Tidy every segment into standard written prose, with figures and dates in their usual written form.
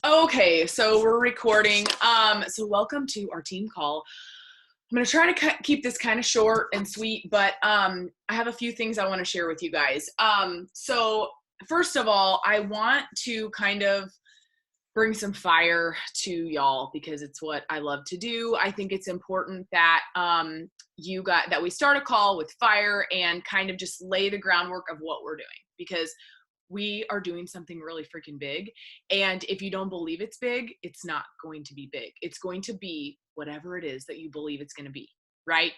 Okay, so we're recording. So welcome to our team call. I'm going to try to keep this kind of short and sweet, but I have a few things I want to share with you guys. So first of all, I want to kind of bring some fire to y'all because it's what I love to do. I think it's important that that we start a call with fire and kind of just lay the groundwork of what we're doing, because we are doing something really freaking big. And if you don't believe it's big, it's not going to be big. It's going to be whatever it is that you believe it's going to be, right?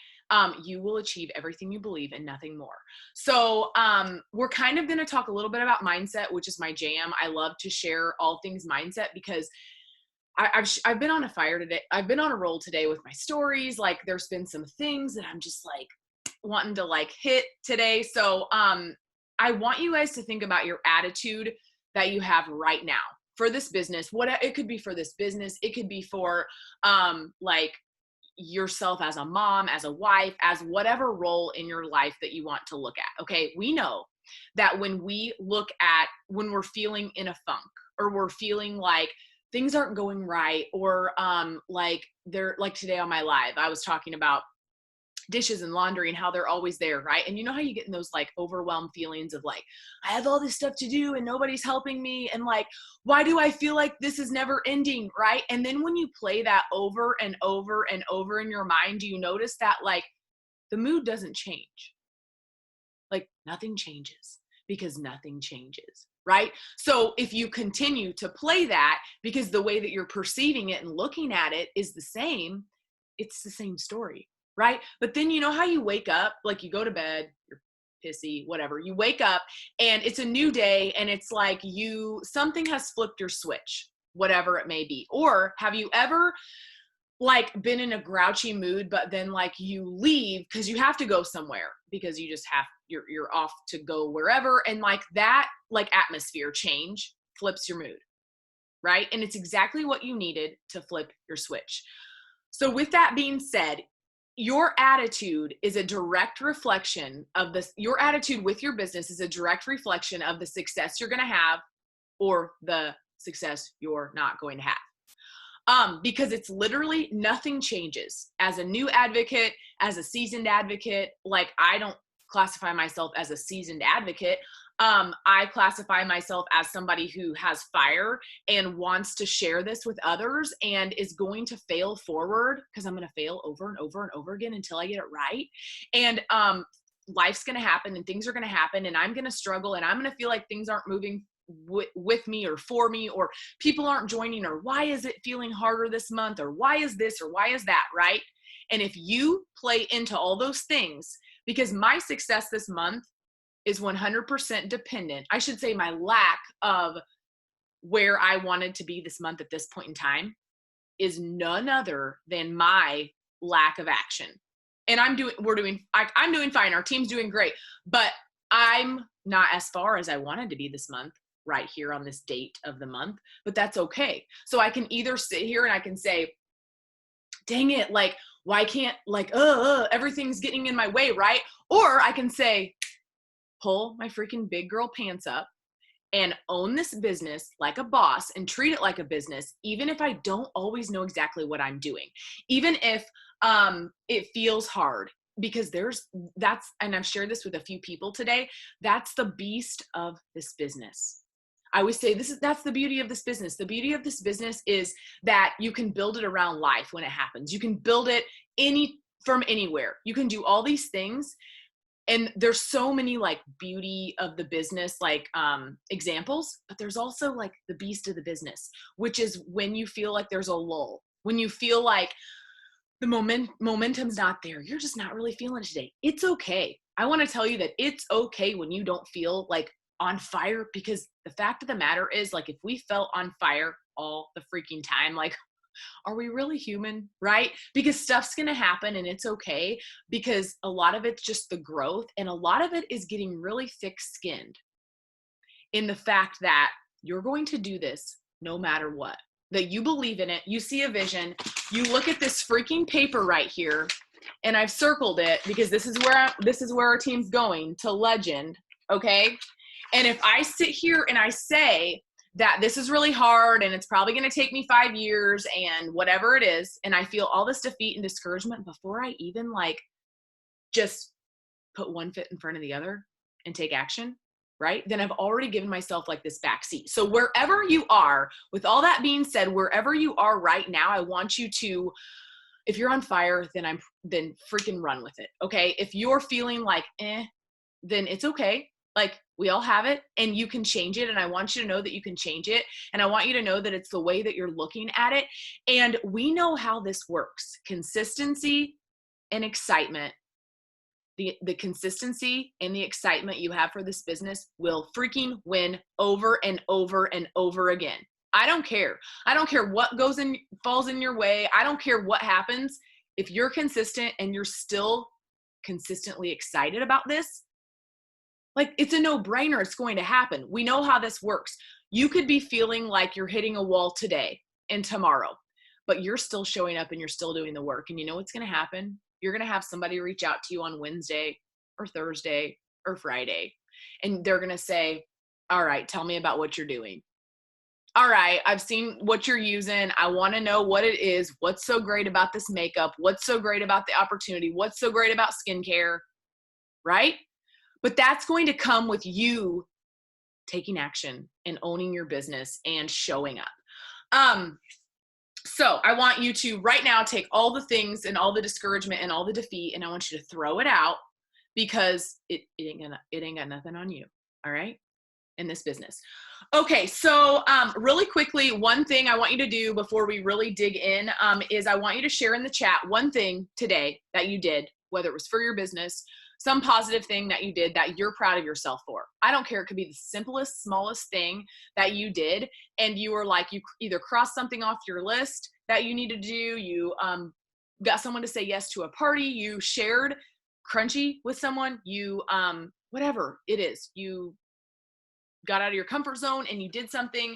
You will achieve everything you believe and nothing more. So we're kind of going to talk a little bit about mindset, which is my jam. I love to share all things mindset because I've been on a fire today. I've been on a roll today with my stories. Like there's been some things that I'm just like wanting to like hit today. So I want you guys to think about your attitude that you have right now for this business. What it could be for this business. It could be for like yourself as a mom, as a wife, as whatever role in your life that you want to look at. Okay. We know that when when we're feeling in a funk or we're feeling like things aren't going right, or like today on my live, I was talking about dishes and laundry and how they're always there, right? And you know how you get in those like overwhelmed feelings of like, I have all this stuff to do and nobody's helping me, and like, why do I feel like this is never ending, right? And then when you play that over and over and over in your mind, do you notice that like the mood doesn't change? Like nothing changes because nothing changes, right? So if you continue to play that because the way that you're perceiving it and looking at it is the same, it's the same story, right? But then you know how you wake up, like you go to bed, you're pissy, whatever. You wake up and it's a new day and it's like something has flipped your switch, whatever it may be. Or have you ever like been in a grouchy mood, but then like you leave because you have to go somewhere because you just you're off to go wherever. And like that, like atmosphere change flips your mood, right? And it's exactly what you needed to flip your switch. So with that being said, your attitude is a direct reflection of this. Your attitude with your business is a direct reflection of the success you're going to have or the success you're not going to have. Because it's literally nothing changes. As a new advocate, as a seasoned advocate, like I don't classify myself as a seasoned advocate. I classify myself as somebody who has fire and wants to share this with others and is going to fail forward, because I'm going to fail over and over and over again until I get it right. And life's going to happen and things are going to happen and I'm going to struggle and I'm going to feel like things aren't moving with me or for me, or people aren't joining, or why is it feeling harder this month, or why is this or why is that, right? And if you play into all those things, because my success this month is 100% dependent, I should say my lack of where I wanted to be this month at this point in time is none other than my lack of action. And I'm doing fine. Our team's doing great, but I'm not as far as I wanted to be this month right here on this date of the month, but that's okay. So I can either sit here and I can say, dang it, like, why can't, like, everything's getting in my way, right? Or I can say, pull my freaking big girl pants up and own this business like a boss and treat it like a business, even if I don't always know exactly what I'm doing, even if it feels hard, because and I've shared this with a few people today, that's the beast of this business. I always say that's the beauty of this business. The beauty of this business is that you can build it around life when it happens. You can build it from anywhere. You can do all these things. And there's so many like beauty of the business, like examples, but there's also like the beast of the business, which is when you feel like there's a lull, when you feel like the momentum's not there. You're just not really feeling it today. It's okay. I want to tell you that it's okay when you don't feel like on fire, because the fact of the matter is, like, if we felt on fire all the freaking time, like, are we really human, right? Because stuff's going to happen and it's okay, because a lot of it's just the growth, and a lot of it is getting really thick-skinned in the fact that you're going to do this no matter what, that you believe in it, you see a vision, you look at this freaking paper right here, and I've circled it because this is where our team's going, to legend, okay? And if I sit here and I say that this is really hard and it's probably going to take me 5 years and whatever it is, and I feel all this defeat and discouragement before I even like just put one foot in front of the other and take action, right? Then I've already given myself like this backseat. So wherever you are, with all that being said, wherever you are right now, I want you to, if you're on fire, then freaking run with it. Okay. If you're feeling like, then it's okay. Like we all have it and you can change it. And I want you to know that you can change it. And I want you to know that it's the way that you're looking at it. And we know how this works. Consistency and excitement. The consistency and the excitement you have for this business will freaking win over and over and over again. I don't care. I don't care what falls in your way. I don't care what happens. If you're consistent and you're still consistently excited about this, like it's a no-brainer. It's going to happen. We know how this works. You could be feeling like you're hitting a wall today and tomorrow, but you're still showing up and you're still doing the work. And you know what's going to happen? You're going to have somebody reach out to you on Wednesday or Thursday or Friday, and they're going to say, all right, tell me about what you're doing. All right, I've seen what you're using. I want to know what it is. What's so great about this makeup? What's so great about the opportunity? What's so great about skincare? Right? But that's going to come with you taking action and owning your business and showing up. So I want you to right now take all the things and all the discouragement and all the defeat, and I want you to throw it out because it ain't got nothing on you. All right. In this business. Okay. So, really quickly, one thing I want you to do before we really dig in, is I want you to share in the chat one thing today that you did, whether it was for your business, some positive thing that you did that you're proud of yourself for. I don't care. It could be the simplest, smallest thing that you did. And you were like, you either crossed something off your list that you need to do. You got someone to say yes to a party. You shared Crunchy with someone. You, whatever it is, you got out of your comfort zone and you did something.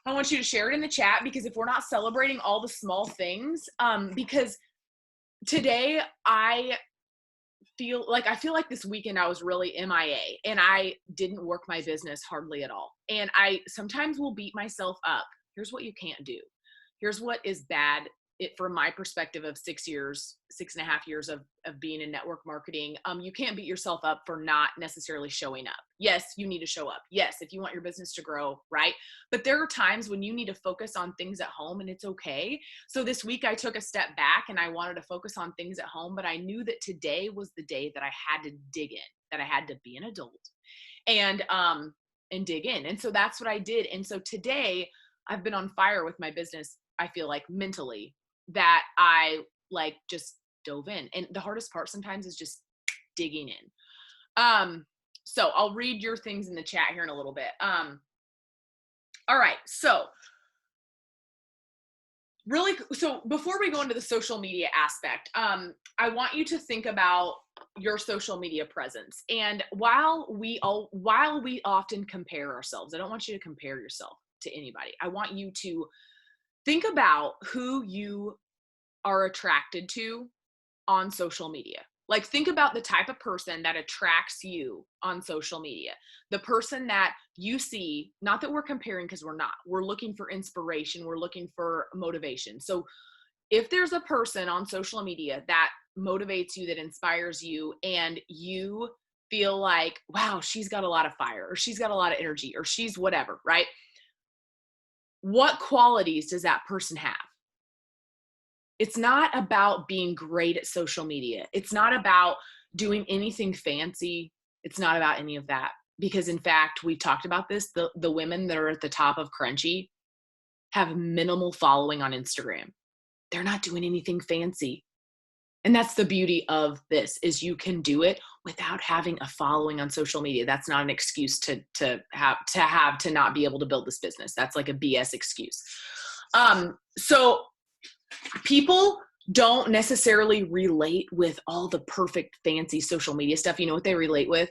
I want you to share it in the chat, because if we're not celebrating all the small things, because today I feel like this weekend I was really MIA and I didn't work my business hardly at all. And I sometimes will beat myself up. Here's what you can't do. Here's what is bad. From my perspective of 6.5 years of being in network marketing, you can't beat yourself up for not necessarily showing up. Yes, you need to show up. Yes, if you want your business to grow, right? But there are times when you need to focus on things at home, and it's okay. So this week I took a step back and I wanted to focus on things at home, but I knew that today was the day that I had to dig in, that I had to be an adult and dig in. And so that's what I did. And so today I've been on fire with my business. I feel like mentally, that I like just dove in. And the hardest part sometimes is just digging in. So I'll read your things in the chat here in a little bit. All right. So before we go into the social media aspect, I want you to think about your social media presence. And while we often compare ourselves, I don't want you to compare yourself to anybody. I want you to think about who you are attracted to on social media. Like, think about the type of person that attracts you on social media. The person that you see, not that we're comparing, because we're not. We're looking for inspiration. We're looking for motivation. So if there's a person on social media that motivates you, that inspires you, and you feel like, wow, she's got a lot of fire, or she's got a lot of energy, or she's whatever, right? What qualities does that person have? It's not about being great at social media. It's not about doing anything fancy. It's not about any of that. Because in fact, we talked about this, the women that are at the top of Crunchy have minimal following on Instagram. They're not doing anything fancy. And that's the beauty of this, is you can do it without having a following on social media. That's not an excuse to not be able to build this business. That's like a BS excuse. So people don't necessarily relate with all the perfect fancy social media stuff. You know what they relate with?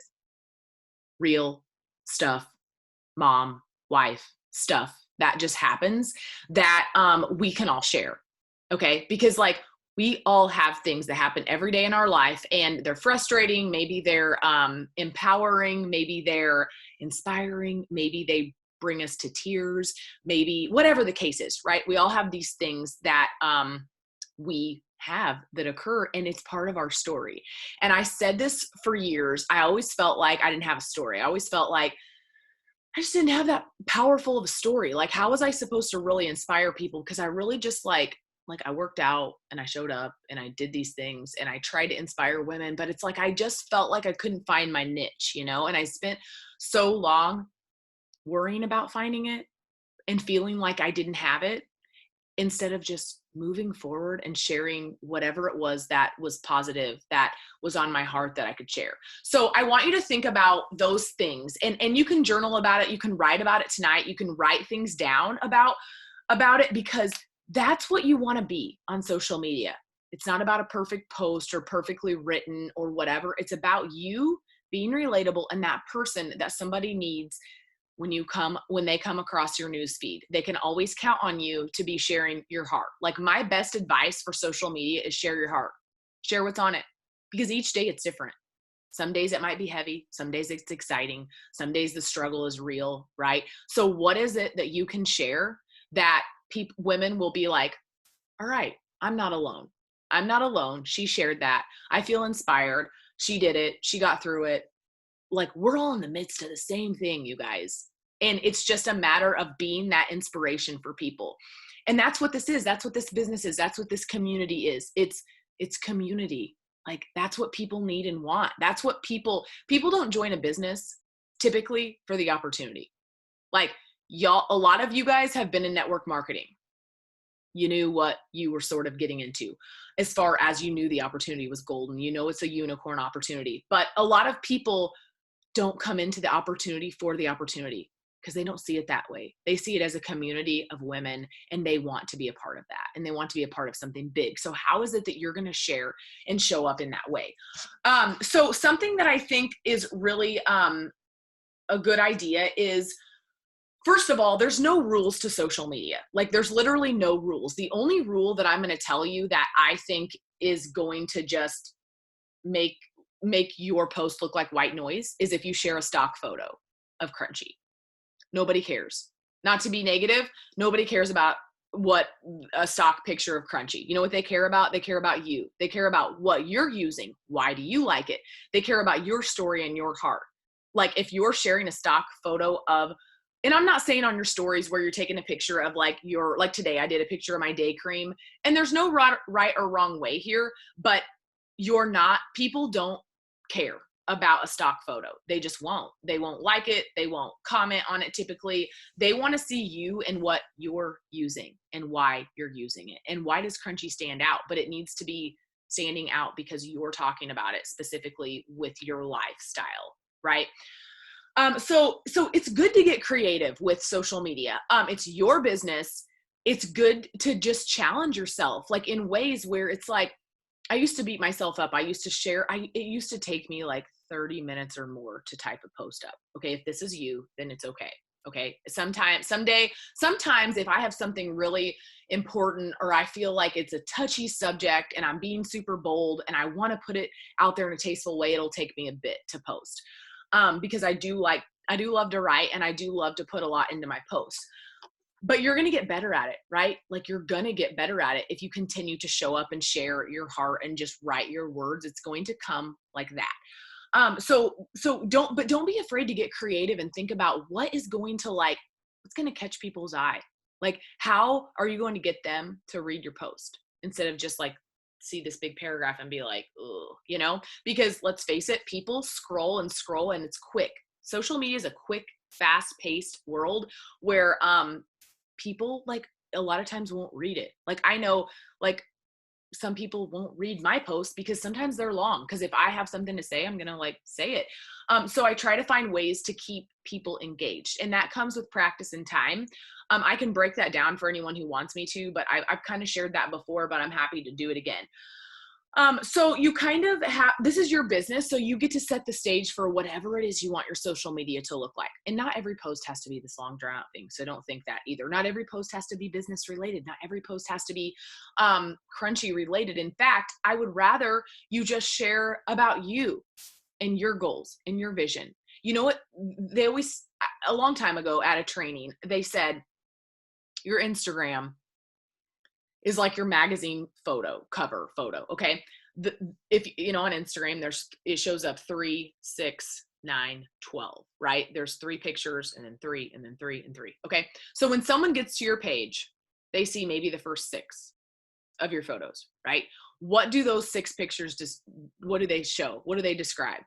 Real stuff, mom, wife stuff that just happens that we can all share. Okay. Because like, we all have things that happen every day in our life, and they're frustrating. Maybe they're empowering. Maybe they're inspiring. Maybe they bring us to tears, maybe whatever the case is, right? We all have these things that we have that occur, and it's part of our story. And I said this for years. I always felt like I didn't have a story. I always felt like I just didn't have that powerful of a story. Like, how was I supposed to really inspire people? Because I really just like I worked out and I showed up and I did these things and I tried to inspire women, but it's like I just felt like I couldn't find my niche, you know? And I spent so long worrying about finding it and feeling like I didn't have it, instead of just moving forward and sharing whatever it was that was positive, that was on my heart, that I could share. So I want you to think about those things, and you can journal about it. You can write about it tonight. You can write things down about it, because that's what you want to be on social media. It's not about a perfect post or perfectly written or whatever. It's about you being relatable and that person that somebody needs when they come across your news feed. They can always count on you to be sharing your heart. Like, my best advice for social media is share your heart. Share what's on it, because each day it's different. Some days it might be heavy. Some days it's exciting. Some days the struggle is real, right? So what is it that you can share that women will be like, all right, I'm not alone. I'm not alone. She shared that. I feel inspired. She did it. She got through it. Like, we're all in the midst of the same thing, you guys. And it's just a matter of being that inspiration for people. And that's what this is. That's what this business is. That's what this community is. It's community. Like, that's what people need and want. That's what people don't join a business typically for the opportunity. Like, y'all, a lot of you guys have been in network marketing. You knew what you were sort of getting into, as far as you knew the opportunity was golden. You know, it's a unicorn opportunity. But a lot of people don't come into the opportunity for the opportunity, because they don't see it that way. They see it as a community of women, and they want to be a part of that, and they want to be a part of something big. So how is it that you're going to share and show up in that way? So something that I think is really a good idea is, first of all, there's no rules to social media. Like, there's literally no rules. The only rule that I'm going to tell you that I think is going to just make your post look like white noise is if you share a stock photo of Crunchy. Nobody cares. Not to be negative, nobody cares about what a stock picture of Crunchy. You know what they care about? They care about you. They care about what you're using. Why do you like it? They care about your story and your heart. Like, if you're sharing a stock photo of, and I'm not saying on your stories where you're taking a picture of like today I did a picture of my day cream, and there's no right or wrong way here, but people don't care about a stock photo. They just won't. They won't like it. They won't comment on it typically. They want to see you and what you're using and why you're using it. And why does Crunchy stand out? But it needs to be standing out because you're talking about it specifically with your lifestyle, right? So it's good to get creative with social media. It's your business. It's good to just challenge yourself, like in ways where it's like, I used to beat myself up. I used to share. It used to take me like 30 minutes or more to type a post up. Okay. If this is you, then it's okay. Okay. Sometimes if I have something really important, or I feel like it's a touchy subject and I'm being super bold and I want to put it out there in a tasteful way, it'll take me a bit to post. Because I do love to write, and I do love to put a lot into my posts. But you're going to get better at it, right? Like, you're going to get better at it if you continue to show up and share your heart and just write your words. It's going to come like that. So don't be afraid to get creative and think about what's going to catch people's eye. Like, how are you going to get them to read your post instead of just like see this big paragraph and be like, ugh, you know? Because let's face it, people scroll and it's quick. Social media is a quick, fast-paced world where people like a lot of times won't read it. Like, I know like some people won't read my posts because sometimes they're long. Because if I have something to say, I'm going to like say it. So I try to find ways to keep people engaged, and that comes with practice and time. I can break that down for anyone who wants me to, but I've kind of shared that before, but I'm happy to do it again. So you kind of this is your business, so you get to set the stage for whatever it is you want your social media to look like. And not every post has to be this long drawn out thing. So don't think that either. Not every post has to be business related. Not every post has to be Crunchy related. In fact, I would rather you just share about you and your goals and your vision. You know what? a long time ago at a training, they said your Instagram is like your magazine photo, cover photo. Okay. If you know, on Instagram, it shows up 3, 6, 9, 12, right? There's 3 pictures and then 3 and then 3 and 3. Okay. So when someone gets to your page, they see maybe the first 6 of your photos, right? What do those 6 pictures what do they show? What do they describe?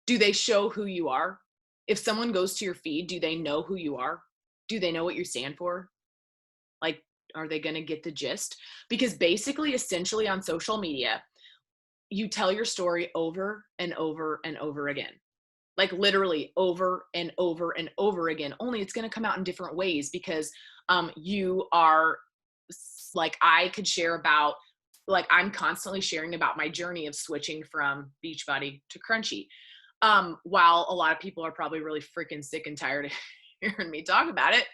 Do they show who you are? If someone goes to your feed, do they know who you are? Do they know what you stand for? Like, are they going to get the gist? Because basically, essentially on social media, you tell your story over and over and over again. Like literally over and over and over again, only it's going to come out in different ways because you are like, I could share about, like, I'm constantly sharing about my journey of switching from Beachbody to Crunchy. While a lot of people are probably really freaking sick and tired of hearing me talk about it,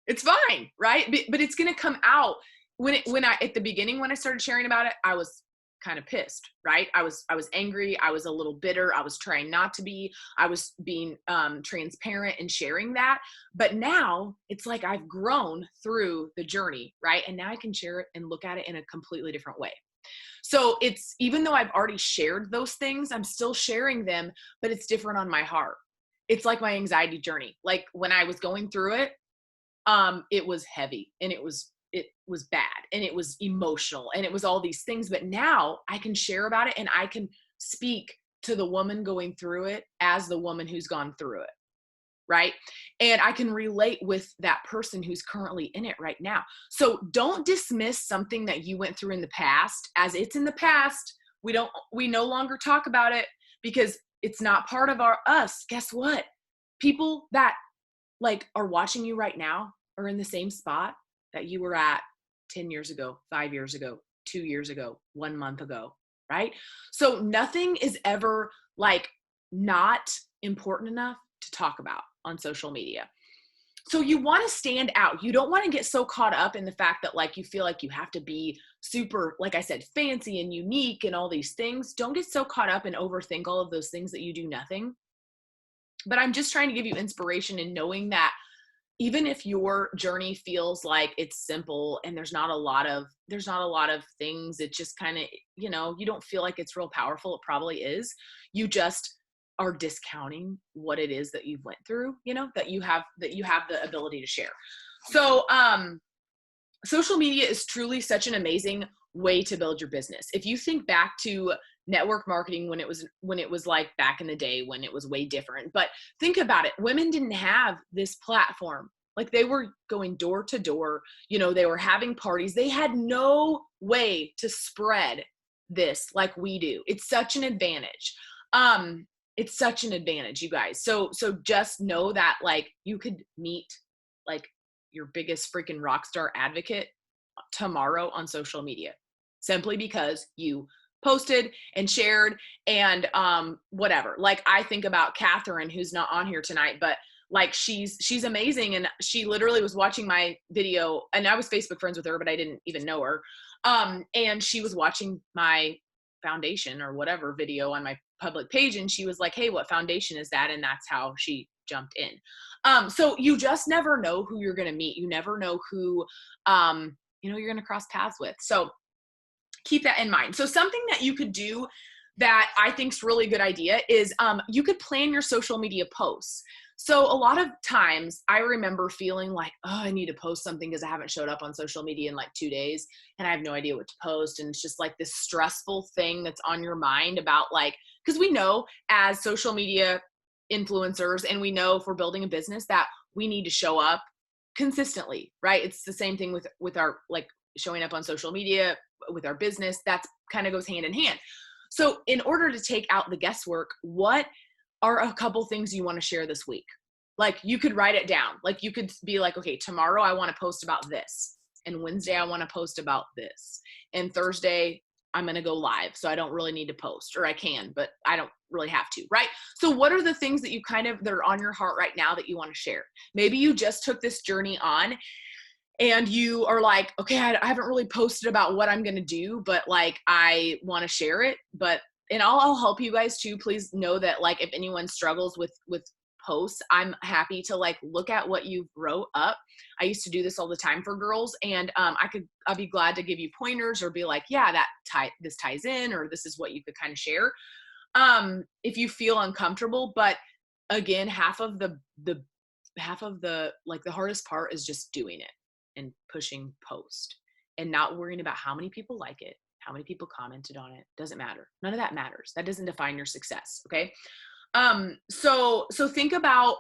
it's fine, right? But it's going to come out at the beginning, when I started sharing about it, I was kind of pissed, right? I was angry. I was a little bitter. I was trying not to be. I was being transparent and sharing that. But now it's like I've grown through the journey, right? And now I can share it and look at it in a completely different way. So it's, even though I've already shared those things, I'm still sharing them, but it's different on my heart. It's like my anxiety journey. Like when I was going through it, it was heavy and it was bad and it was emotional and it was all these things. But now I can share about it and I can speak to the woman going through it as the woman who's gone through it. Right. And I can relate with that person who's currently in it right now. So don't dismiss something that you went through in the past as it's in the past. We no longer talk about it because it's not part of us. Guess what? People that like are watching you right now are in the same spot that you were at 10 years ago, 5 years ago, 2 years ago, 1 month ago. Right. So nothing is ever like not important enough to talk about on social media. So you want to stand out. You don't want to get so caught up in the fact that like you feel like you have to be super, like I said, fancy and unique and all these things. Don't get so caught up and overthink all of those things that you do nothing. But I'm just trying to give you inspiration in knowing that even if your journey feels like it's simple and there's not a lot of things, it just kind of, you don't feel like it's real powerful. It probably is. You just are discounting what it is that you've went through, that you have the ability to share. So, social media is truly such an amazing way to build your business. If you think back to network marketing when it was like back in the day when it was way different, but think about it. Women didn't have this platform. Like they were going door to door, they were having parties. They had no way to spread this like we do. It's such an advantage. It's such an advantage, you guys. So just know that like you could meet like your biggest freaking rock star advocate tomorrow on social media simply because you posted and shared and whatever. Like I think about Catherine, who's not on here tonight, but like she's amazing. And she literally was watching my video and I was Facebook friends with her, but I didn't even know her. And she was watching my foundation or whatever video on my public page. And she was like, hey, what foundation is that? And that's how she jumped in. So you just never know who you're going to meet. You never know who, you're going to cross paths with. So keep that in mind. So something that you could do that I think is really good idea is you could plan your social media posts. So a lot of times I remember feeling like, oh, I need to post something because I haven't showed up on social media in like 2 days and I have no idea what to post. And it's just like this stressful thing that's on your mind about like, because we know as social media influencers and we know if we're building a business that we need to show up consistently, right? It's the same thing with our like showing up on social media with our business. That's kind of goes hand in hand. So in order to take out the guesswork, what are a couple things you want to share this week? Like you could write it down. Like you could be like, okay, tomorrow I want to post about this. And Wednesday I want to post about this. And Thursday I'm going to go live. So I don't really need to post, or I can, but I don't really have to, right? So what are the things that you that are on your heart right now that you want to share? Maybe you just took this journey on and you are like, okay, I haven't really posted about what I'm going to do, but like, I want to share it, and I'll help you guys too. Please know that like, if anyone struggles with posts, I'm happy to like look at what you wrote up. I used to do this all the time for girls, and I'll be glad to give you pointers or be like, yeah, this ties in, or this is what you could kind of share. If you feel uncomfortable, but again, half of the like the hardest part is just doing it and pushing post and not worrying about how many people like it, how many people commented on it. Doesn't matter. None of that matters. That doesn't define your success. Okay. So think about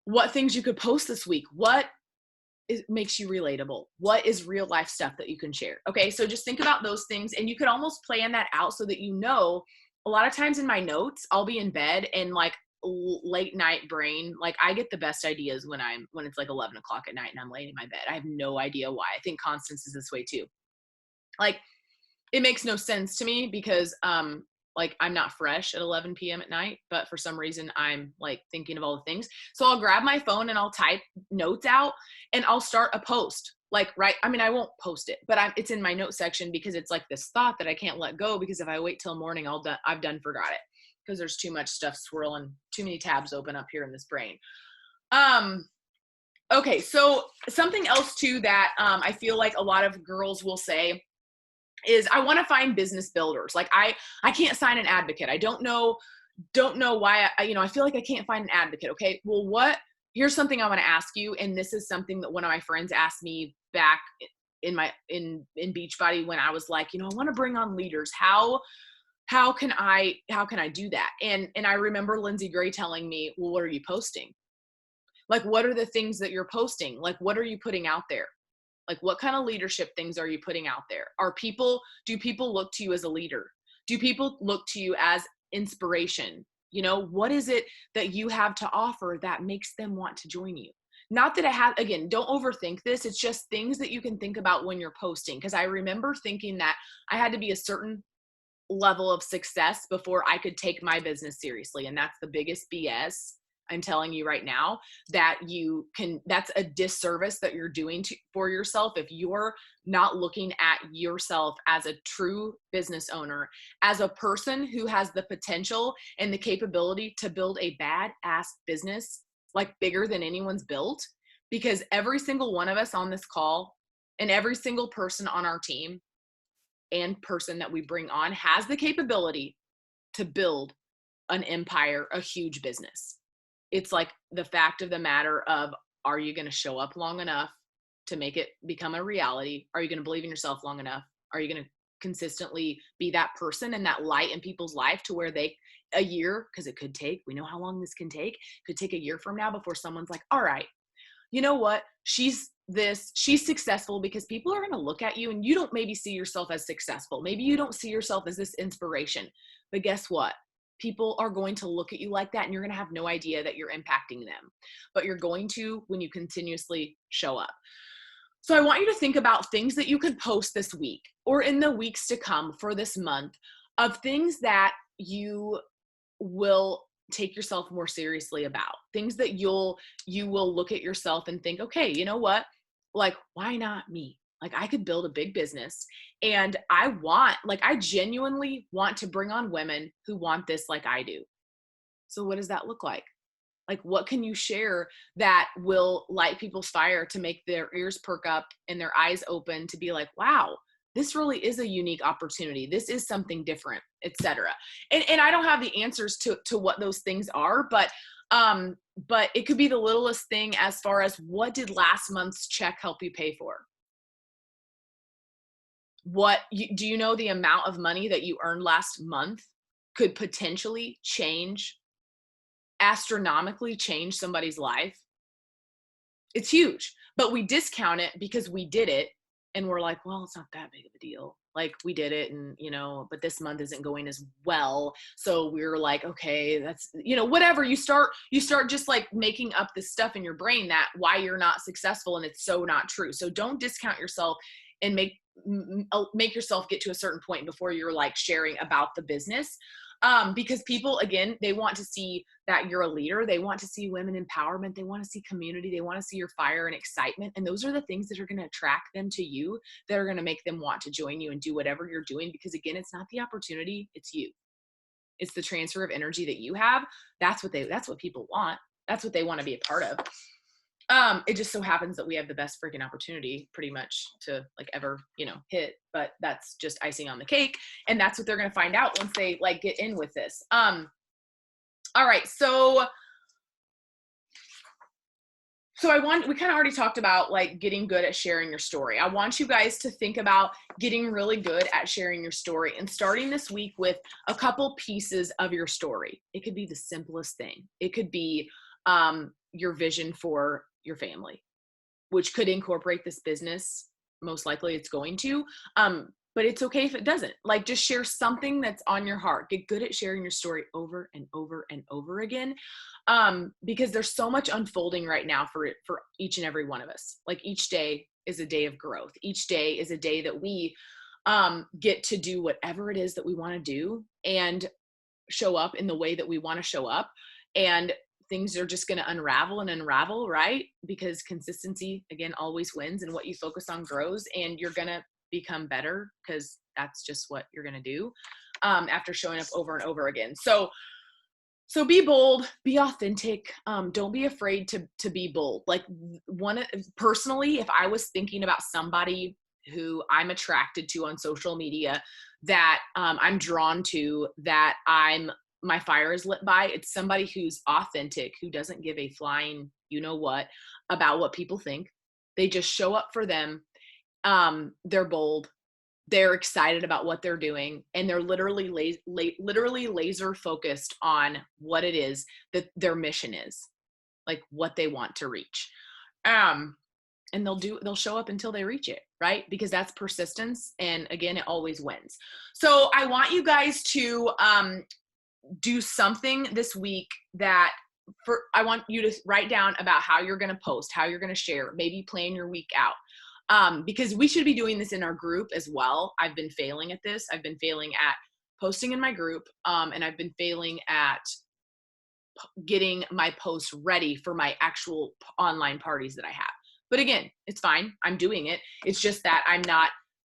what things you could post this week. Makes you relatable? What is real life stuff that you can share? Okay. So just think about those things, and you could almost plan that out so that, a lot of times in my notes, I'll be in bed and like late night brain, like I get the best ideas when it's like 11 o'clock at night and I'm laying in my bed. I have no idea why. I think Constance is this way too. Like, it makes no sense to me because like I'm not fresh at 11 p.m. at night, but for some reason I'm like thinking of all the things. So I'll grab my phone and I'll type notes out and I'll start a post. Like, right. I mean, I won't post it, but it's in my note section because it's like this thought that I can't let go, because if I wait till morning, I've done forgot it, because there's too much stuff swirling, too many tabs open up here in this brain. Okay. So something else too that I feel like a lot of girls will say is, I want to find business builders. Like I can't sign an advocate. I don't know why I feel like I can't find an advocate. Okay. Well, here's something I want to ask you. And this is something that one of my friends asked me back in Beachbody, when I was like, I want to bring on leaders. How can I do that? And I remember Lindsay Gray telling me, well, what are you posting? Like, what are the things that you're posting? Like, what are you putting out there? Like, what kind of leadership things are you putting out there? Do people look to you as a leader? Do people look to you as inspiration? What is it that you have to offer that makes them want to join you? Not that again, don't overthink this. It's just things that you can think about when you're posting. Cause I remember thinking that I had to be a certain level of success before I could take my business seriously. And that's the biggest BS. I'm telling you right now, that's a disservice that you're doing for yourself if you're not looking at yourself as a true business owner, as a person who has the potential and the capability to build a badass business, like bigger than anyone's built. Because every single one of us on this call and every single person on our team and person that we bring on has the capability to build an empire, a huge business. It's like the fact of the matter of, are you going to show up long enough to make it become a reality? Are you going to believe in yourself long enough? Are you going to consistently be that person and that light in people's life to where a year, because it could take, we know how long this can take, could take a year from now before someone's like, all right, you know what? She's successful, because people are going to look at you and you don't maybe see yourself as successful. Maybe you don't see yourself as this inspiration, but guess what? People are going to look at you like that, and you're going to have no idea that you're impacting them, but you're going to when you continuously show up. So I want you to think about things that you could post this week or in the weeks to come for this month, of things that you will take yourself more seriously about, things that you will look at yourself and think, okay, you know what? Like, why not me? Like, I could build a big business, and I genuinely want to bring on women who want this like I do. So what does that look like? Like, what can you share that will light people's fire to make their ears perk up and their eyes open to be like, wow, this really is a unique opportunity. This is something different, etc. And I don't have the answers to what those things are, but it could be the littlest thing, as far as, what did last month's check help you pay for? Do you know the amount of money that you earned last month could potentially astronomically change somebody's life? It's huge, but we discount it because we did it, and we're like, well, it's not that big of a deal. Like, we did it, and but this month isn't going as well. So we're like, okay, that's, whatever. You start just like making up this stuff in your brain that why you're not successful, and it's so not true. So don't discount yourself and make yourself get to a certain point before you're like sharing about the business. Because people, again, they want to see that you're a leader. They want to see women empowerment. They want to see community. They want to see your fire and excitement. And those are the things that are going to attract them to you, that are going to make them want to join you and do whatever you're doing. Because again, it's not the opportunity, it's you. It's the transfer of energy that you have. That's what people want. That's what they want to be a part of. It just so happens that we have the best freaking opportunity pretty much to like ever, hit, but that's just icing on the cake. And that's what they're going to find out once they like get in with this. All right. So we kind of already talked about like getting good at sharing your story. I want you guys to think about getting really good at sharing your story and starting this week with a couple pieces of your story. It could be the simplest thing. It could be your vision for your family, which could incorporate this business. Most likely it's going to, but it's okay if it doesn't. Like, just share something that's on your heart. Get good at sharing your story over and over and over again, because there's so much unfolding right now for each and every one of us. Like, each day is a day of growth. Each day is a day that we get to do whatever it is that we want to do and show up in the way that we want to show up. And things are just going to unravel, right? Because consistency, again, always wins, and what you focus on grows, and you're going to become better because that's just what you're going to do after showing up over and over again. So be bold, be authentic. Don't be afraid to be bold. Like, personally, if I was thinking about somebody who I'm attracted to on social media, that I'm drawn to, that my fire is lit by, it's somebody who's authentic, who doesn't give a flying what about what people think. They just show up for them. They're bold, they're excited about what they're doing, and they're literally laser focused on what it is that their mission is, like what they want to reach. And they'll show up until they reach it, right? Because that's persistence, and again, it always wins. So I want you guys to do something this week that I want you to write down about how you're going to post, how you're going to share, maybe plan your week out. Because we should be doing this in our group as well. I've been failing at this. I've been failing at posting in my group. And I've been failing at getting my posts ready for my actual online parties that I have. But again, it's fine. I'm doing it. It's just that I'm not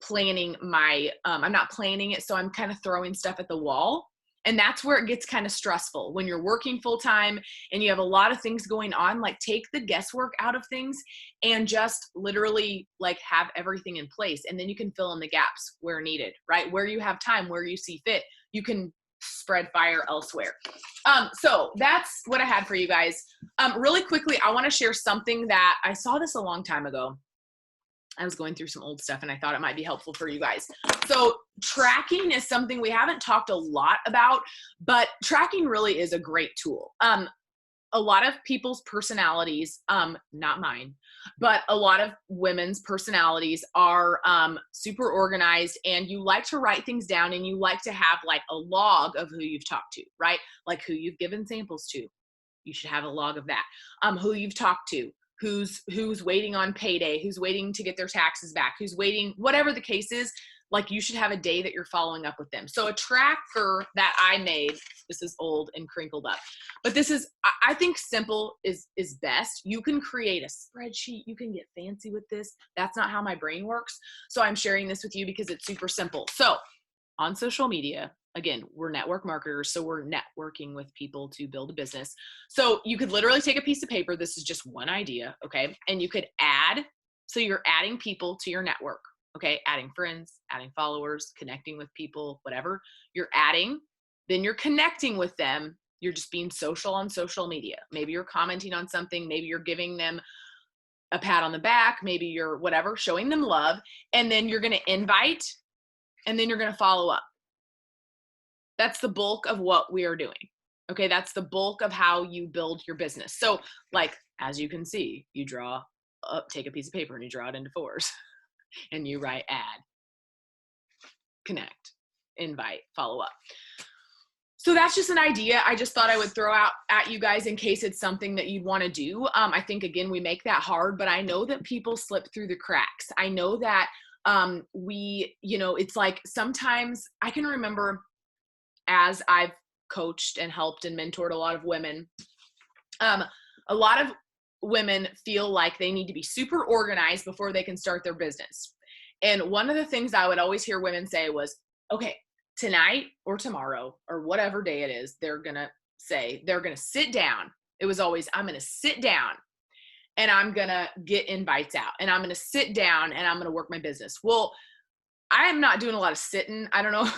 planning it. So I'm kind of throwing stuff at the wall. And that's where it gets kind of stressful when you're working full time and you have a lot of things going on. Like, take the guesswork out of things and just literally like have everything in place. And then you can fill in the gaps where needed, right? Where you have time, where you see fit, you can spread fire elsewhere. So that's what I had for you guys. Really quickly, I want to share something that I saw this a long time ago. I was going through some old stuff and I thought it might be helpful for you guys. So tracking is something we haven't talked a lot about, but tracking really is a great tool. A lot of people's personalities, not mine, but a lot of women's personalities are super organized, and you like to write things down, and you like to have like a log of who you've talked to, right? Like who you've given samples to. You should have a log of that. Who you've talked to. Who's waiting on payday, who's waiting to get their taxes back, who's waiting, whatever the case is, like you should have a day that you're following up with them. So a tracker that I made, this is old and crinkled up, but this is, I think simple is best. You can create a spreadsheet. You can get fancy with this. That's not how my brain works. So I'm sharing this with you because it's super simple. So on social media, again, we're network marketers, so we're networking with people to build a business. So you could literally take a piece of paper. This is just one idea, okay? And you could add, so you're adding people to your network, okay? Adding friends, adding followers, connecting with people, whatever. You're adding, then you're connecting with them. You're just being social on social media. Maybe you're commenting on something. Maybe you're giving them a pat on the back. Maybe you're whatever, showing them love. And then you're going to invite, and then you're going to follow up. That's the bulk of what we are doing. Okay, that's the bulk of how you build your business. So like, as you can see, you draw up, take a piece of paper and you draw it into 4s and you write add, connect, invite, follow up. So that's just an idea I just thought I would throw out at you guys in case it's something that you'd want to do. I think, again, we make that hard, but I know that people slip through the cracks. I know that it's like sometimes I can remember, as I've coached and helped and mentored a lot of women, a lot of women feel like they need to be super organized before they can start their business. And one of the things I would always hear women say was, okay, tonight or tomorrow or whatever day it is, they're going to sit down It was always, I'm going to sit down and I'm going to get invites out, and I'm going to sit down and I'm going to work my business. Well, I am not doing a lot of sitting. I don't know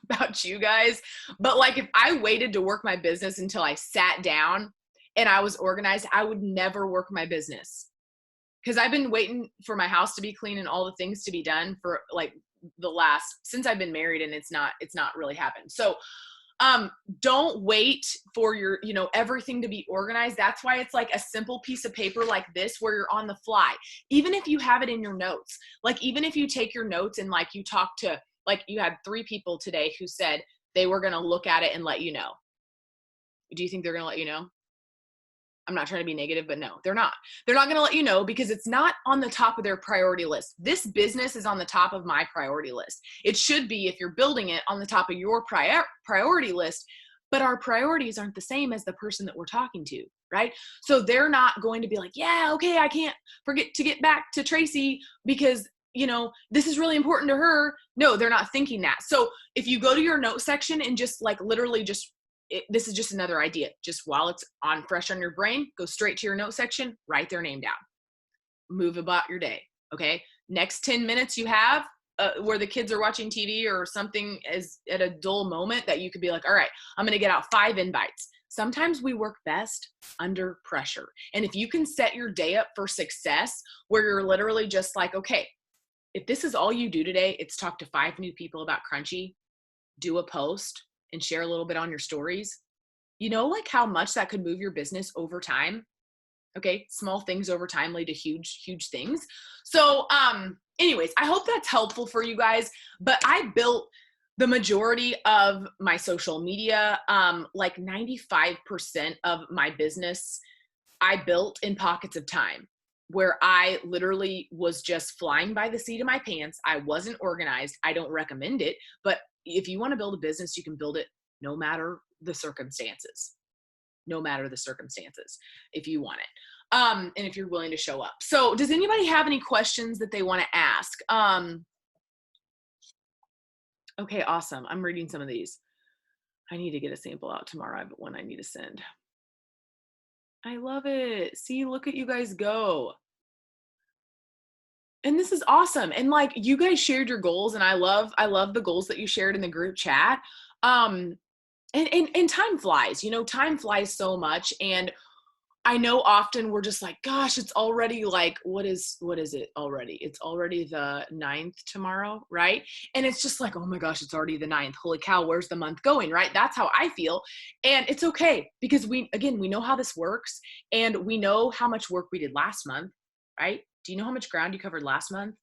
about you guys, but like if I waited to work my business until I sat down and I was organized, I would never work my business, because I've been waiting for my house to be clean and all the things to be done for like since I've been married, and it's not really happened. So don't wait for your, everything to be organized. That's why it's like a simple piece of paper like this, where you're on the fly. Even if you have it in your notes, like even if you take your notes and like you talk to, like you had 3 people today who said they were going to look at it and let you know. Do you think they're going to let you know? I'm not trying to be negative, but no, they're not. They're not going to let you know because it's not on the top of their priority list. This business is on the top of my priority list. It should be, if you're building it, on the top of your priority list, but our priorities aren't the same as the person that we're talking to, right? So they're not going to be like, yeah, okay, I can't forget to get back to Tracy because, this is really important to her. No, they're not thinking that. So if you go to your note section and just like literally just this is just another idea. Just while it's fresh on your brain, go straight to your note section, write their name down, move about your day. Okay. Next 10 minutes you have where the kids are watching TV or something is at a dull moment that you could be like, all right, I'm going to get out 5 invites. Sometimes we work best under pressure. And if you can set your day up for success, where you're literally just like, okay, if this is all you do today, it's talk to 5 new people about Crunchy, do a post, and share a little bit on your stories, like how much that could move your business over time. Okay. Small things over time lead to huge, huge things. So, anyways, I hope that's helpful for you guys, but I built the majority of my social media, like 95% of my business, I built in pockets of time where I literally was just flying by the seat of my pants. I wasn't organized. I don't recommend it, but if you want to build a business, you can build it no matter the circumstances, if you want it. And if you're willing to show up. So does anybody have any questions that they want to ask? Okay, awesome. I'm reading some of these. I need to get a sample out tomorrow. I have one I need to send. I love it. See, look at you guys go. And this is awesome. And like you guys shared your goals, and I love the goals that you shared in the group chat. And time flies, time flies so much. And I know often we're just like, gosh, it's already like, what is it already? It's already the 9th tomorrow, right? And it's just like, oh my gosh, it's already the 9th. Holy cow, where's the month going, right? That's how I feel. And it's okay, because we know how this works, and we know how much work we did last month, right? Do you know how much ground you covered last month?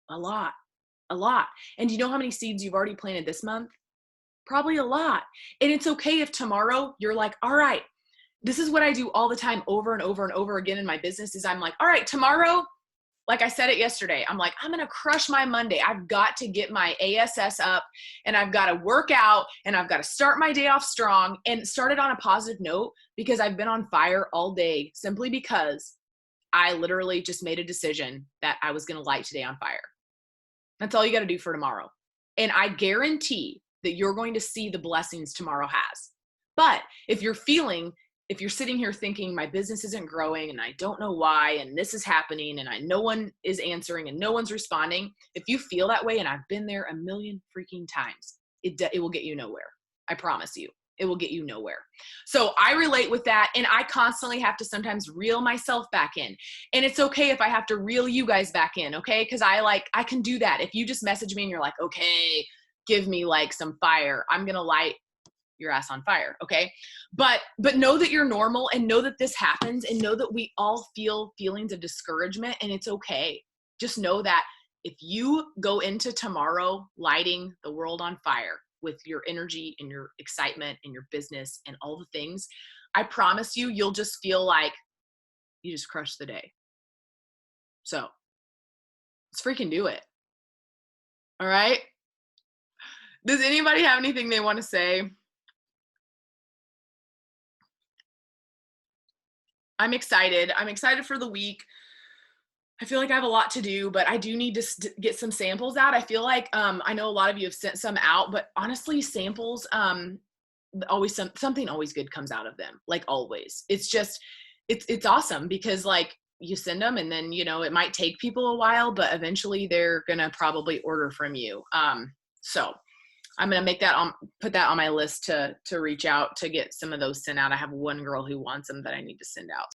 A lot. And do you know how many seeds you've already planted this month? Probably a lot. And it's okay if tomorrow you're like, all right, this is what I do all the time over and over and over again in my business, is I'm like, all right, tomorrow, like I said it yesterday, I'm like, I'm going to crush my Monday. I've got to get my ASS up, and I've got to work out, and I've got to start my day off strong and start it on a positive note, because I've been on fire all day simply because I literally just made a decision that I was going to light today on fire. That's all you got to do for tomorrow. And I guarantee that you're going to see the blessings tomorrow has. But if you're sitting here thinking my business isn't growing and I don't know why, and this is happening and no one is answering and no one's responding, if you feel that way, and I've been there a million freaking times, it will get you nowhere. I promise you. It will get you nowhere. So I relate with that, and I constantly have to sometimes reel myself back in. And it's okay if I have to reel you guys back in, okay? Because I can do that. If you just message me and you're like, okay, give me like some fire, I'm going to light your ass on fire, okay? But know that you're normal, and know that this happens, and know that we all feel feelings of discouragement, and it's okay. Just know that if you go into tomorrow lighting the world on fire with your energy and your excitement and your business and all the things, I promise you'll just feel like you just crushed the day. So let's freaking do it. All right. Does anybody have anything they want to say? I'm excited. I'm excited for the week. I feel like I have a lot to do, but I do need to get some samples out. I feel like I know a lot of you have sent some out, but honestly, samples, always something always good comes out of them, like always. It's just, it's awesome because like you send them and then, you know, it might take people a while, but eventually they're going to probably order from you. So I'm going to put that on my list to reach out to get some of those sent out. I have one girl who wants them that I need to send out.